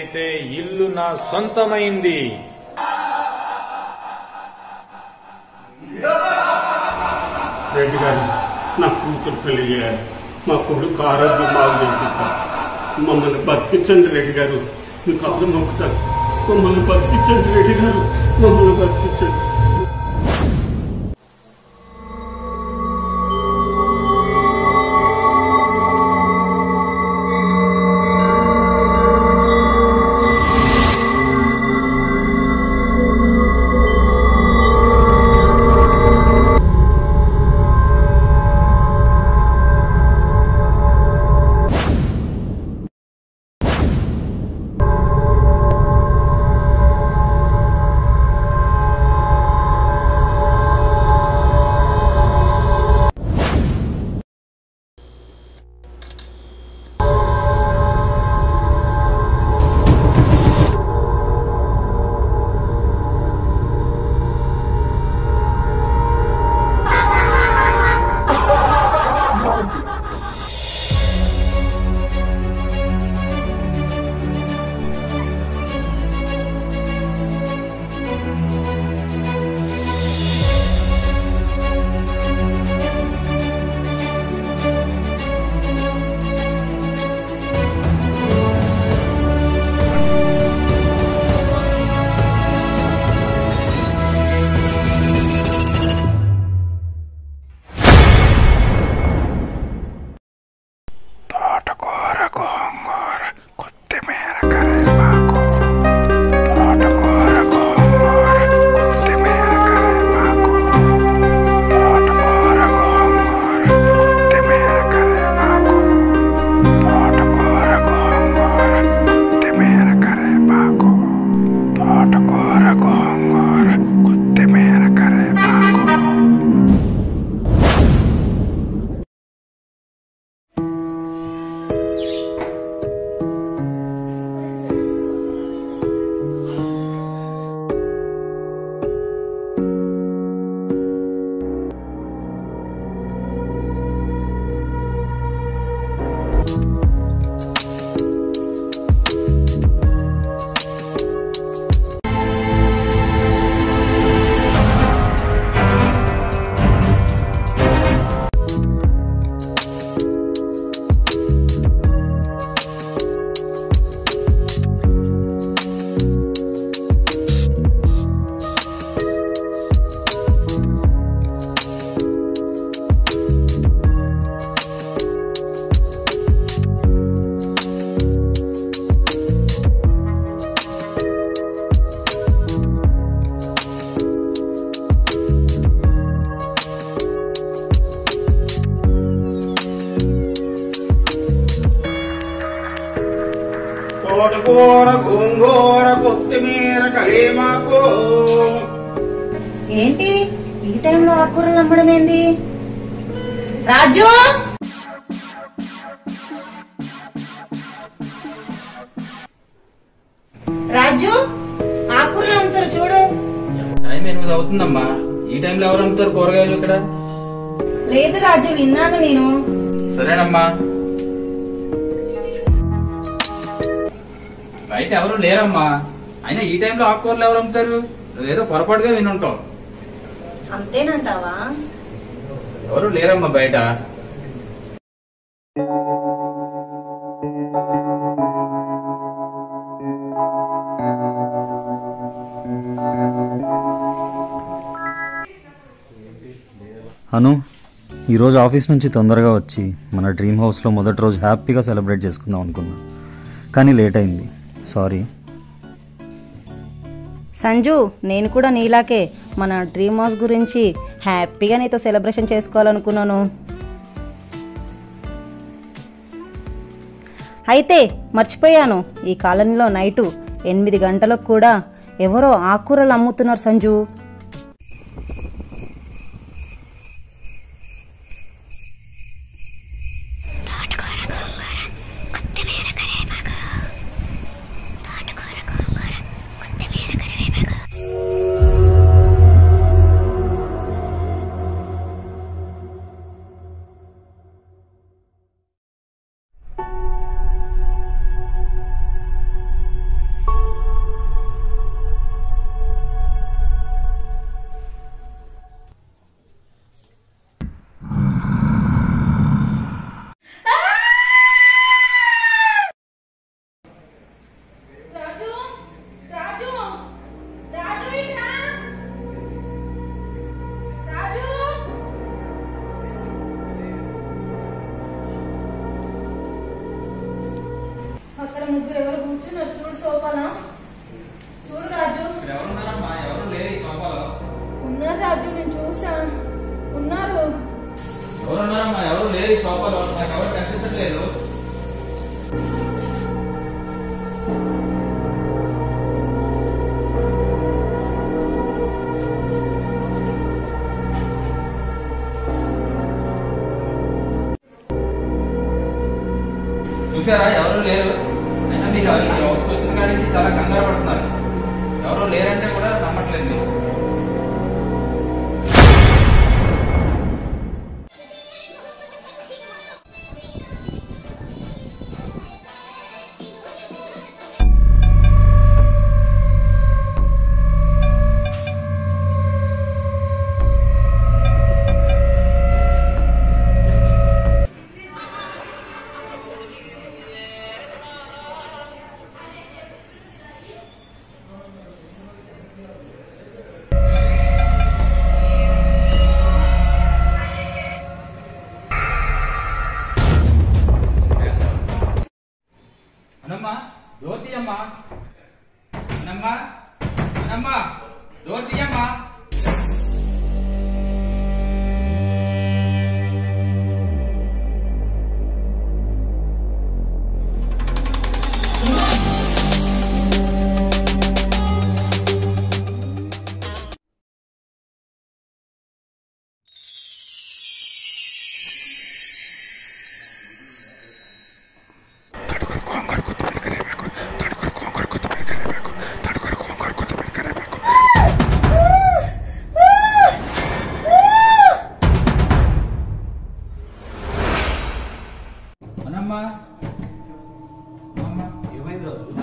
ఇప్పుడైతే ఇల్లు నా సొంతమైంది. రెడ్డి గారు, నా కూతురు పెళ్లి చేయాలి. మా కొడుకు ఆరోగ్యం బాగు చేయించాలి. మమ్మల్ని బతికించండి రెడ్డి గారు. మీకు అర్థం మొక్కుతారు. మమ్మల్ని బతికించండి రెడ్డి గారు, మమ్మల్ని బతికించండి. తోటకూర, గోంగూర, కొత్తిమీర, కరివేపాకు. ఏంటి ఈ టైంలో ఆకుకూరలు అమ్మడం ఏంది? రాజు, రాజు, ఆకుకూరలు అమ్ముతారు చూడు. టైం 8 అవుతుందమ్మా. ఈ టైంలో ఎవరు అమ్ముతారు కూరగాయలు ఇక్కడ? లేదు రాజు, విన్నాను నేను. సరేనమ్మా. బయట ఎవరు లేరమ్మా. అయినా ఈ టైంలో ఆకుకూరలు ఎవరు అమ్ముతారు? ఏదో పొరపాటుగా వినుంటాం. అంతేనంటావా? ఎవరు లేరమ్మా బయట. అను, ఈరోజు ఆఫీస్ నుంచి తొందరగా వచ్చి మన డ్రీమ్ హౌస్లో మొదటి రోజు హ్యాపీగా సెలబ్రేట్ చేసుకుందాం అనుకున్నా, కానీ లేట్ అయింది. సారీ. సంజు, నేను కూడా నీలాకే మన డ్రీమ్ హౌస్ గురించి హ్యాపీగా నీతో సెలబ్రేషన్ చేసుకోవాలనుకున్నాను. అయితే మర్చిపోయాను, ఈ కాలనీలో నైటు 8 గంటలకు కూడా ఎవరో ఆకుకూరలు అమ్ముతున్నారు సంజు. సోఫానా? చూడు రాజు. ఎవరున్నారమ్మా? ఎవరు లేరు ఈ సోఫాలో. ఉన్నారు రాజు, నేను చూసా. ఉన్నారు. ఎవరున్నారమ్మా? ఎవరు లేరు ఈ సోఫాలో. నాకు ఎవరు కనిపించట్లేదు. చూసారా, ఎవరు లేరు. అయినా మీరు హౌస్కి వచ్చిన కాడి నుంచి చాలా కంగారు పడుతున్నారు. ఎవరు లేరంటే కూడా నమ్మట్లేదు మీరు. అనమ్మా, డోర్ తీయమ్మా. అనమ్మా, అనమ్మా, డోర్ తీయమ్మా.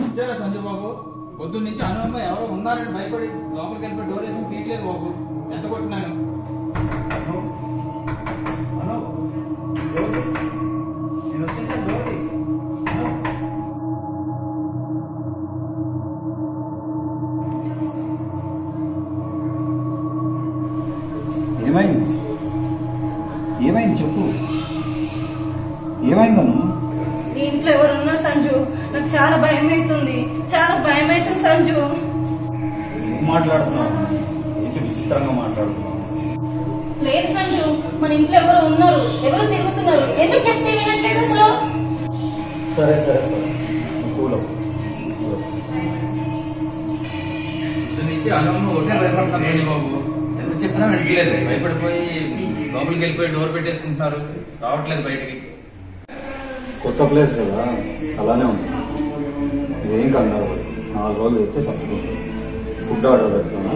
వచ్చారా సంజయ్ బాబు? పొద్దున్న నుంచి అనుమ్మ ఎవరో ఉన్నారని భయపడి లోపలికి వెళ్ళిపోయి డోర్ వేసి తీయట్లేదు బాబు. ఎంత కొట్టినాను. ఏమైంది? ఏమైంది చెప్పు. ఏమైందను? నీ ఇంట్లో ఎవరు ఉన్నారు సంజు? నాకు చాలా భయం అవుతుంది, చాలా భయం అవుతుంది సంజు. ఏం మాట్లాడుతున్నావు? ఏంటి విచిత్రంగా మాట్లాడుతున్నావు? లేదు సంజు, మన ఇంట్లో ఎవరు ఉన్నారు, ఎవరు తిరుగుతున్నారు. ఎందుకు చెప్తే వినట్లేదు అసలు? సరే సరే సరే కూలవు. పొద్దున్న నుంచి అనుమ్మ ఒకటే భయపడుతున్నారు సంజయ్ బాబు. ఎంత చెప్పినా వినట్లేదు. భయపడిపోయి లోపలికి వెళ్ళిపోయి డోర్ పెట్టేసుకుంటున్నారు. రావట్లేదు బయటికి. కొత్త ప్లేస్ కదా, అలానే ఉంది. ఇదేం కంగారు పడి 4 రోజులు అయితే సర్దుకుంటుంది. ఫుడ్ ఆర్డర్ పెడుతున్నా,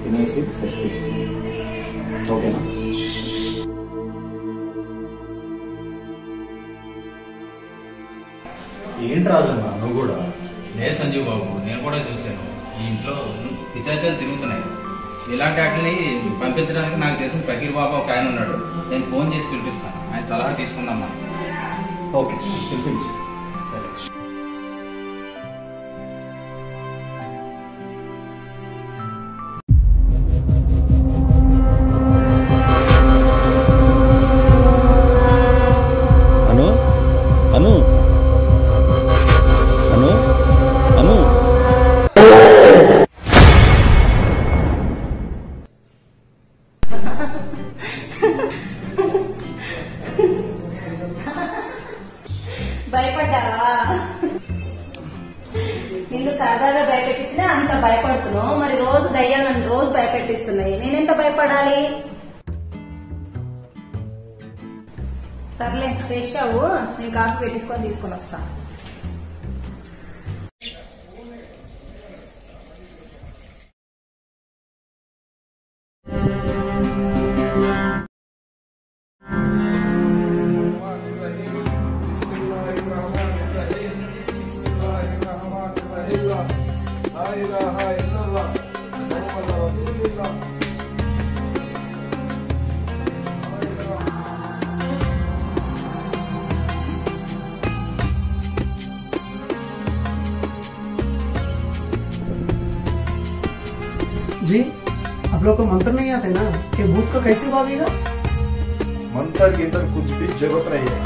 తినేసి రెస్ట్ తీసుకుంటాం. ఓకేనా? ఏంటి రాజన్న నువ్వు కూడా? లేదు సంజీవ్ బాబు, నేను కూడా చూశాను. ఈ ఇంట్లో పిశాచాలు తిరుగుతున్నాయి. ఇలాంటి వాటిని పంపించడానికి నాకు తెలిసిన ఫకీర్ బాబా ఒక ఆయన ఉన్నాడు. నేను ఫోన్ చేసి పిలిపిస్తాను. ఆయన సలహా తీసుకుందాం మనం. ఓకే, పిలిపించు. సరే. అను అను అను అను భయపడ్డావా? నిన్ను సరదాగా భయపెట్టిస్తే అంత భయపడుతున్నావు. మరి రోజు దయ్యాలు నన్ను రోజు భయపెట్టిస్తున్నాయి. నేనెంత భయపడాలి? సర్లే, ఫ్రెష్ అవ్వు, నేను కాఫీ పెట్టించుకొని తీసుకొని వస్తా. जी, आप लोग को मंत्र नहीं आते ना कि भूत को कैसे भागेगा? मंत्र के अंदर कुछ भी जरूरत नहीं है.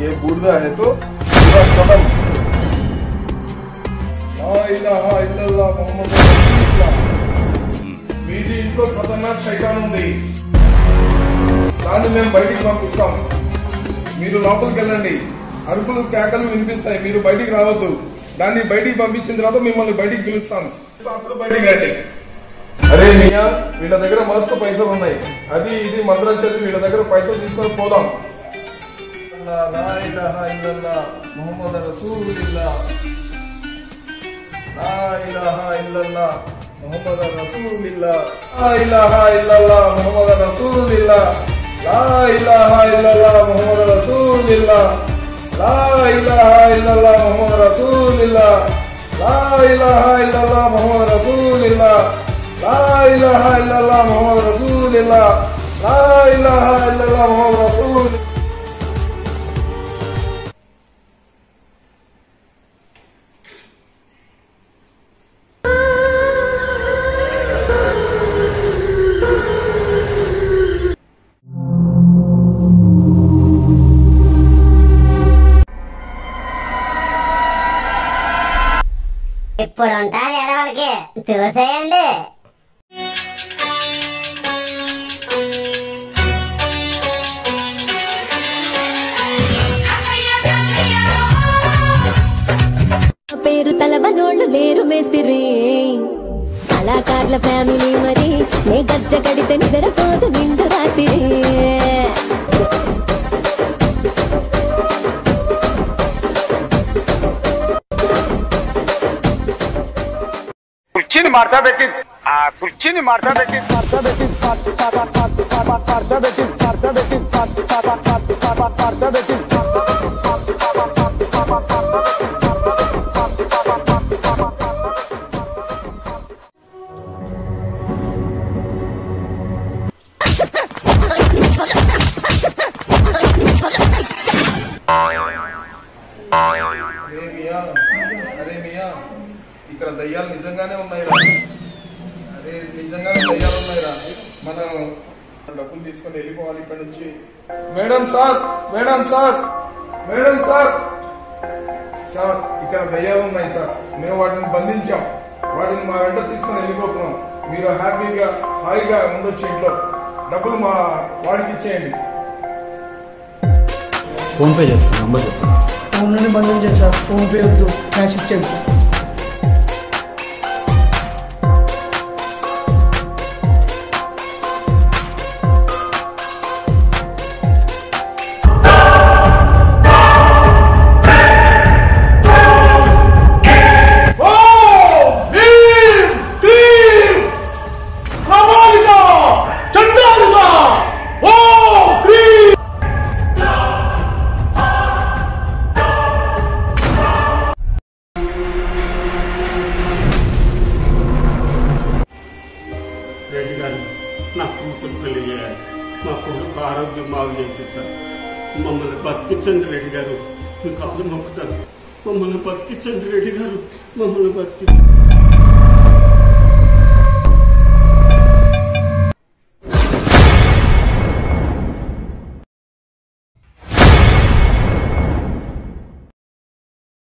ये बूढ़ा है तो पूरा खत्म. మీది ఇంట్లో ఖతర్నాక్ శైతాన్ ఉంది, దాన్ని మేము బయటికి పంపిస్తాం. మీరు లోపలికి వెళ్ళండి, అరుపులు కేకలు వినిపిస్తాయి, మీరు బయటికి రావద్దు. దాన్ని బయటికి పంపించిన తర్వాత మిమ్మల్ని బయటికి పిలుస్తాను, అప్పుడు బయటికి రండి. అరే మియా, వీళ్ళ దగ్గర మస్తు పైసలు ఉన్నాయి, అది ఇది మంత్రం చదివి వీళ్ళ దగ్గర పైసలు తీసుకొని పోదాం. లా ఇలాహా ఇల్లల్లాహ్ ముహమ్మద్ రసూలుల్లాహ్, లా ఇలాహా ఇల్లల్లాహ్ ముహమ్మద్ రసూలుల్లాహ్, లా ఇలాహా ఇల్లల్లాహ్ ముహమ్మద్ రసూలుల్లాహ్, లా ఇలాహా ఇల్లల్లాహ్ ముహమ్మద్ రసూలుల్లాహ్, లా ఇలాహా ఇల్లల్లాహ్ ముహమ్మద్ రసూలుల్లాహ్, లా ఇలాహా ఇల్లల్లాహ్ ముహమ్మద్ రసూలుల్లాహ్, లా ఇలాహా ఇల్లల్లాహ్ ముహమ్మద్ రసూలుల్లాహ్, లా ఇలాహా ఇల్లల్లాహ్ ముహమ్మద్ రసూలుల్లాహ్. ఇప్పుడు ఉంటారు ఎదవలకి, చూసేయండి. పేరు తలవనోళ్ళు లేరు మేస్తిరి, కళాకారుల ఫ్యామిలీ మరి, నే గజ్జ కడితే నిద్రపోదు నిండు రాత్రి. కుర్చీని మార్చబెట్టి ఆ కుర్చీని మార్చబెట్టి అరే మియా, ఇక్కడ దయ్యాలు నిజంగానే ఉన్నాయిరా. అరే నిజంగానే దయ్యాలు ఉన్నాయిరా. మనం డబ్బులు తీసుకొని వెళ్ళిపోవాలి ఇక్కడ నుంచి. Madam sir, madam sir, madam sir, sir ఇక్కడ దయ్యాలు ఉన్నాయి సార్, మేము వాటిని బంధించాం, వాటిని మా వెంట తీసుకొని వెళ్ళిపోతున్నాం. మీరు హ్యాపీగా హాయిగా ఉండొచ్చు ఇంట్లో. డబ్బులు మా వాడికి ఇచ్చేయండి. ఫోన్ పే చేస్తాను, నంబర్ చెప్పండి. ఫోన్ నుండి బంద్ చేసా, ఫోన్ పే వద్దు, క్యాష్ ఇచ్చేయండి సార్. రెడ్డి గారు, నా కూతురు పెళ్లి చేయాలి, మా కొడుకు ఆరోగ్యం బాగు చేయించాలి, మమ్మల్ని బతికించండి రెడ్డి గారు, మీకు కాళ్ళు మొక్కుతాను, మమ్మల్ని బతికించండి రెడ్డి గారు, మమ్మల్ని బతికించండి.